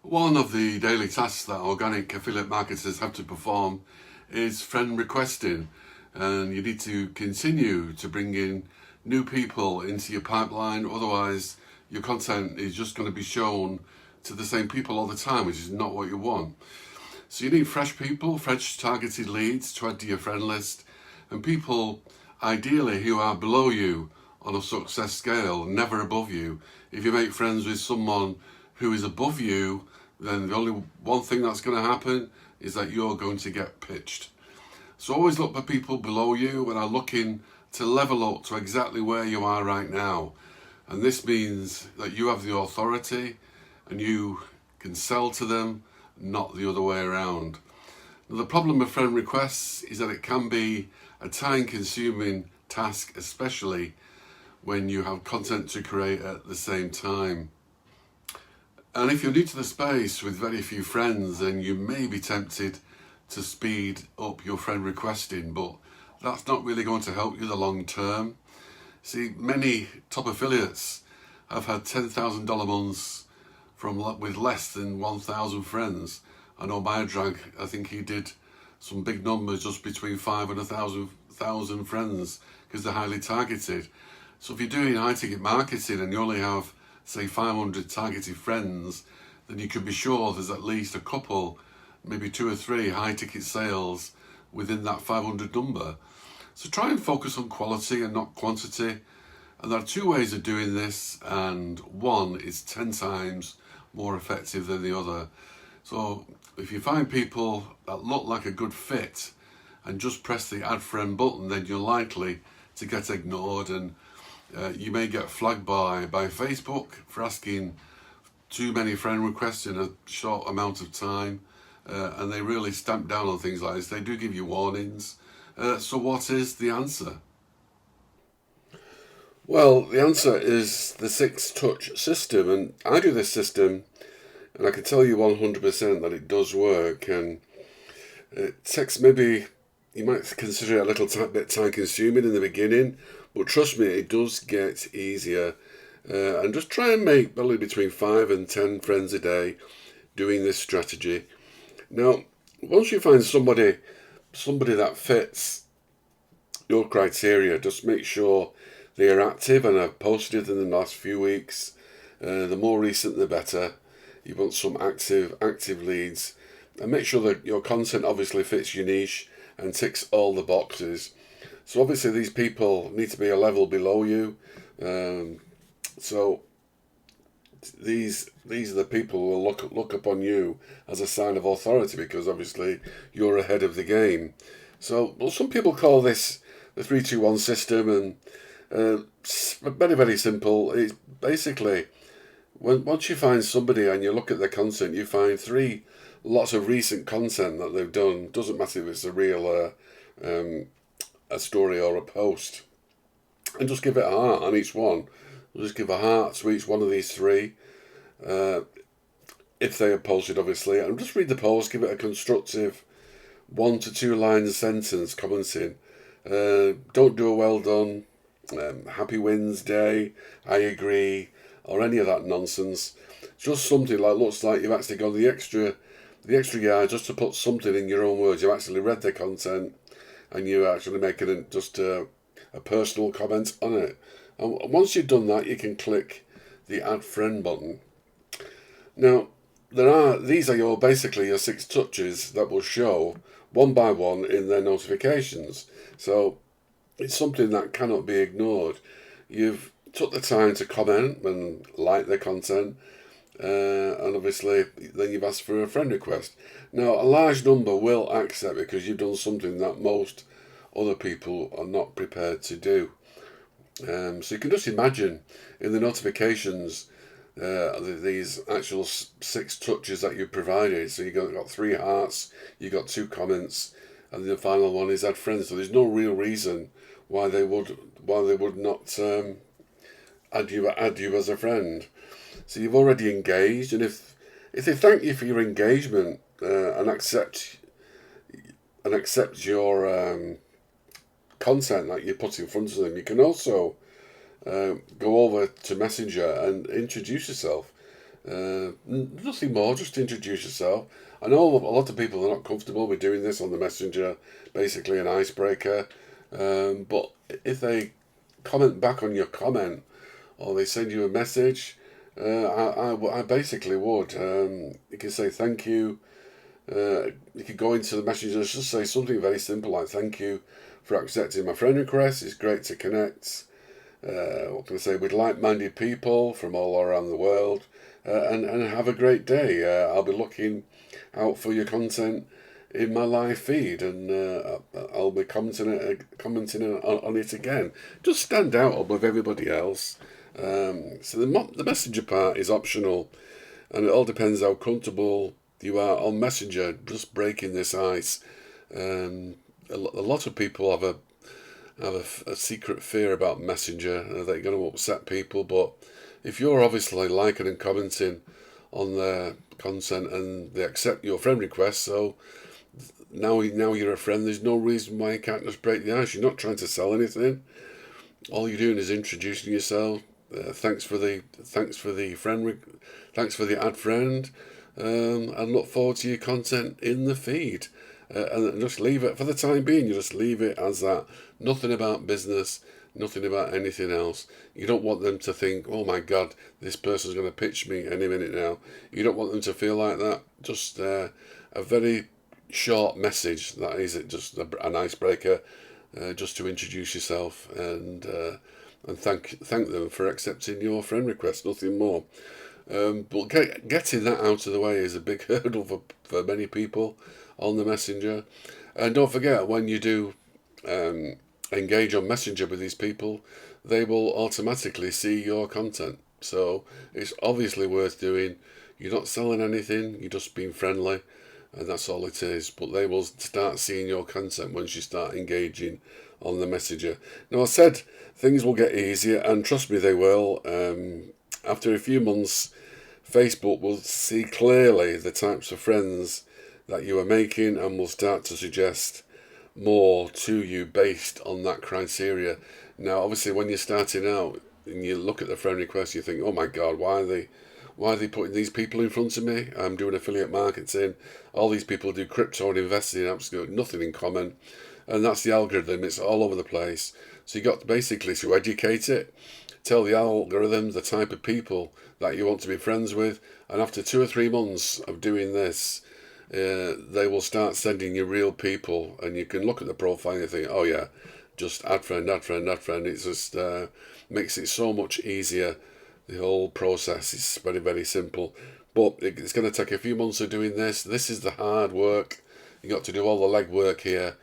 One of the daily tasks that organic affiliate marketers have to perform is friend requesting, and you need to continue to bring in new people into your pipeline. Otherwise, your content is just going to be shown to the same people all the time, which is not what you want. So you need fresh people, fresh targeted leads to add to your friend list, and people ideally who are below you on a success scale, never above you. If you make friends with someone who is above you, then the only one thing that's going to happen is that you're going to get pitched. So always look for people below you and are looking to level up to exactly where you are right now. And this means that you have the authority and you can sell to them, not the other way around. Now, the problem with friend requests is that it can be a time-consuming task, especially when you have content to create at the same time. And if you're new to the space with very few friends, then you may be tempted to speed up your friend requesting, but that's not really going to help you the long term. See, many top affiliates have had $10,000 months with less than 1,000 friends. I know Drag, I think he did some big numbers just between 5 and 1,000 friends because they're highly targeted. So if you're doing high ticket marketing and you only have, say, 500 targeted friends, then you can be sure there's at least a couple, maybe 2 or 3 high ticket sales within that 500 number. So try and focus on quality and not quantity. And there are 2 ways of doing this, and one is 10 times more effective than the other. So if you find people that look like a good fit and just press the add friend button, then you're likely to get ignored, and you may get flagged by Facebook for asking too many friend requests in a short amount of time, and they really stamp down on things like this. They do give you warnings. So what is the answer? Well, the answer is the 6-touch system, and I do this system, and I can tell you 100% that it does work. And it takes maybe, you might consider it a little bit time consuming in the beginning, but trust me, it does get easier. And just try and make probably between 5 and 10 friends a day doing this strategy. Now, once you find somebody that fits your criteria, just make sure they are active and have posted in the last few weeks. The more recent, the better. You want some active leads, and make sure that your content obviously fits your niche and ticks all the boxes. So obviously these people need to be a level below you. So these are the people who will look upon you as a sign of authority, because obviously you're ahead of the game. So, well, some people call this the 3-2-1 system, and very, very simple. It's basically, once you find somebody and you look at their content, you find 3 lots of recent content that they've done. Doesn't matter if it's a reel, a story or a post, and just give it a heart on each one. Just give a heart to each one of these 3, if they are posted, obviously, and just read the post. Give it a constructive 1 to 2 lines sentence commenting. Don't do a well done, happy Wednesday, I agree, or any of that nonsense. Just something like looks like you've actually gone the extra yard just to put something in your own words. You've actually read their content and you're actually making just a personal comment on it. And once you've done that, you can click the add friend button. Now, these are basically your 6 touches that will show one by one in their notifications. So it's something that cannot be ignored. You've took the time to comment and like their content, and obviously then you've asked for a friend request. Now, a large number will accept because you've done something that most other people are not prepared to do. So you can just imagine in the notifications these actual 6 touches that you've provided. So you've got 3 hearts, you've got 2 comments, and the final one is add friends. So there's no real reason why they would not add you as a friend. So you've already engaged, and if they thank you for your engagement and accept your content that you put in front of them, you can also go over to Messenger and introduce yourself. Nothing more, just introduce yourself. I know a lot of people are not comfortable with doing this on the messenger, basically an icebreaker. But if they comment back on your comment or they send you a message, I basically would. You can say thank you. You could go into the messages, just say something very simple like thank you for accepting my friend request. It's great to connect. What can I say? With like-minded people from all around the world, and have a great day. I'll be looking out for your content in my live feed, and I'll be commenting on it again. Just stand out above everybody else. So the messenger part is optional, and it all depends how comfortable you are on Messenger. Just breaking this ice. A lot of people have a secret fear about Messenger, that you're going to upset people. But if you're obviously liking and commenting on their content and they accept your friend request, so now you're a friend, there's no reason why you can't just break the ice. You're not trying to sell anything. All you're doing is introducing yourself. Thanks for the thanks for the add friend, and look forward to your content in the feed. And just leave it for the time being. You just leave it as that. Nothing about business, nothing about anything else. You don't want them to think, "Oh my God, this person's going to pitch me any minute now." You don't want them to feel like that. Just a very short message. That is it. Just an icebreaker, just to introduce yourself and thank them for accepting your friend request. Nothing more. But getting that out of the way is a big hurdle for many people on the messenger. And don't forget, when you do engage on Messenger with these people, they will automatically see your content. So it's obviously worth doing. You're not selling anything, you're just being friendly, and that's all it is. But they will start seeing your content once you start engaging on the Messenger. Now, I said things will get easier, and trust me, they will. After a few months, Facebook will see clearly the types of friends that you are making and will start to suggest more to you based on that criteria. Now, obviously, when you're starting out and you look at the friend request, you think, "Oh my God, why are they putting these people in front of me? I'm doing affiliate marketing. All these people do crypto and investing, absolutely nothing in common." And that's the algorithm. It's all over the place. So you got basically to educate it, tell the algorithm the type of people that you want to be friends with, and after 2 or 3 months of doing this, they will start sending you real people, and you can look at the profile and you think, "Oh yeah, just add friend, add friend, add friend." It just makes it so much easier. The whole process is very, very simple. But it's going to take a few months of doing this. This is the hard work. You got to do all the legwork here,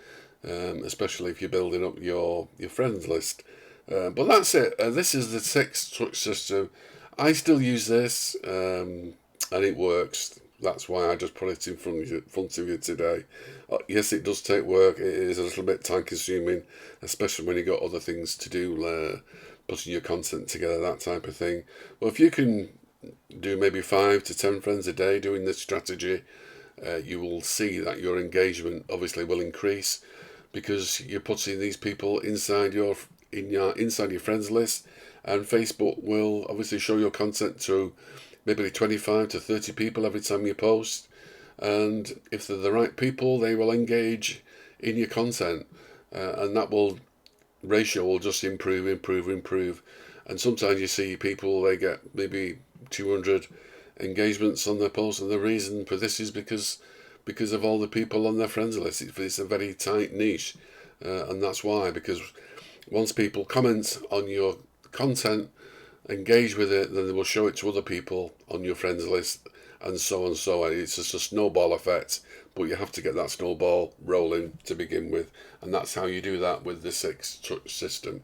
especially if you're building up your friends list. But that's it. This is the 6-touch system. I still use this, and it works. That's why I just put it in front of you today. Yes, it does take work. It is a little bit time consuming, especially when you've got other things to do, putting your content together, that type of thing. Well, if you can do maybe 5 to 10 friends a day doing this strategy, you will see that your engagement obviously will increase, because you're putting these people inside your friends list, and Facebook will obviously show your content to maybe 25 to 30 people every time you post, and if they're the right people, they will engage in your content, and that ratio will just improve. And sometimes you see people, they get maybe 200 engagements on their post, and the reason for this is because of all the people on their friends list. It's a very tight niche, and that's why, because once people comment on your content, engage with it, then they will show it to other people on your friends list, and so on and so on. It's just a snowball effect, but you have to get that snowball rolling to begin with, and that's how you do that with the 6-touch system.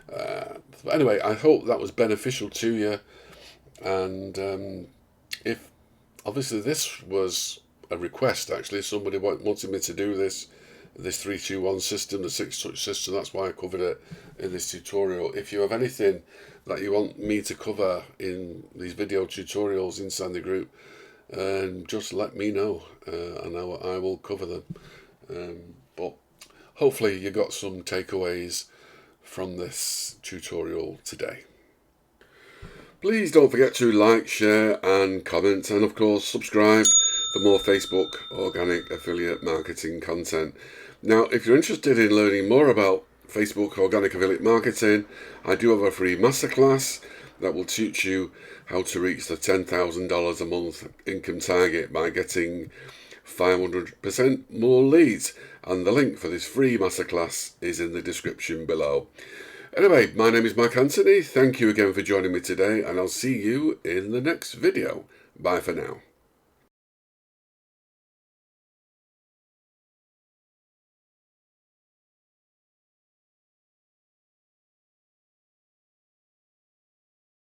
But anyway, I hope that was beneficial to you, and if obviously this was a request, actually somebody wanted me to do this 3-2-1 system, the 6-touch system. That's why I covered it in this tutorial. If you have anything that you want me to cover in these video tutorials inside the group, just let me know, and I will cover them. But hopefully you got some takeaways from this tutorial today. Please don't forget to like, share and comment, and of course subscribe for more Facebook organic affiliate marketing content. Now, if you're interested in learning more about Facebook organic affiliate marketing, I do have a free masterclass that will teach you how to reach the $10,000 a month income target by getting 500% more leads, and the link for this free masterclass is in the description below. Anyway, my name is Mark Anthony. Thank you again for joining me today, and I'll see you in the next video. Bye for now.